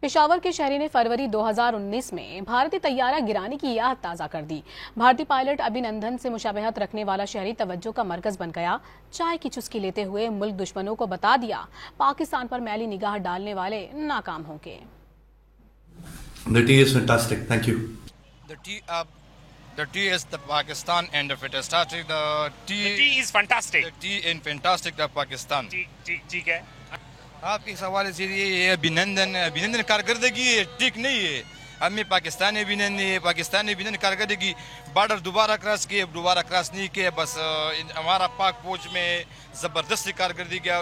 پشاور کے شہری نے فروری 2019 میں بھارتی طیارہ گرانے کی یاد تازہ کر دی۔ بھارتی پائلٹ ابھینندن سے مشابہت رکھنے والا شہری توجہ کا مرکز بن گیا۔ چائے کی چسکی لیتے ہوئے ملک دشمنوں کو بتا دیا، پاکستان پر میلی نگاہ ڈالنے والے ناکام ہوں گے۔ The tea is fantastic. Thank you. The tea is the Pakistan and the fantastic. The tea is fantastic. The tea in fantastic the Pakistan. ٹھیک ہے۔ آپ کے سوال سے یہ ابھینندن کارکردگی ٹھیک نہیں ہے۔ ہمیں پاکستانی ابھینندن کارکردگی بارڈر دوبارہ کراس کیے، دوبارہ کراس نہیں کیے، بس ہمارا پاک فوج میں زبردستی کارکردگی کیا۔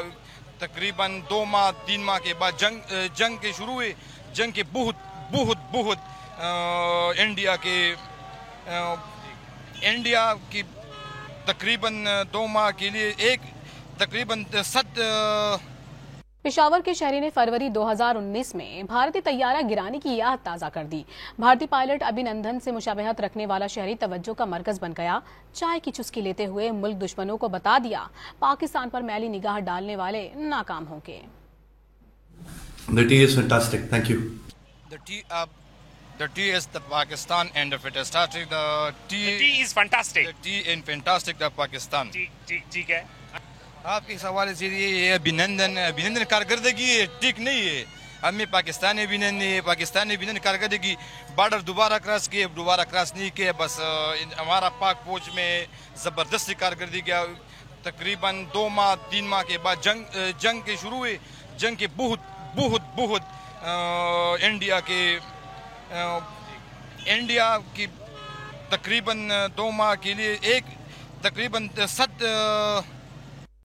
تقریباً 2 ماہ 3 ماہ کے بعد جنگ کے شروع ہوئے۔ جنگ کے بہت انڈیا کی تقریباً 2 ماہ کے لیے تقریباً 7 پشاور کے شہری نے فروری 2019 میں بھارتی طیارہ گرانے کی یاد تازہ کر دی۔ بھارتی پائلٹ ابھینندن سے مشابہت رکھنے والا شہری توجہ کا مرکز بن گیا۔ چائے کی چسکی لیتے ہوئے ملک دشمنوں کو بتا دیا، پاکستان پر میلی نگاہ ڈالنے والے ناکام ہوں گے۔ The tea is fantastic. Thank you. The tea is the Pakistan and the fantastic. The tea is fantastic. The tea in fantastic the Pakistan. ٹھیک ہے۔ آپ کے سوال سے یہ ابھینندن کارکردگی ٹھیک نہیں ہے۔ ہمیں پاکستانی ابھینندن کارکردگی بارڈر دوبارہ کراس کیے، دوبارہ کراس نہیں کیے، بس ہمارا پاک فوج میں زبردستی کارکردگی کیا۔ تقریباً 2 ماہ 3 ماہ کے بعد جنگ کے شروع ہوئے۔ جنگ کے بہت انڈیا کی تقریباً 2 ماہ کے لیے تقریباً 7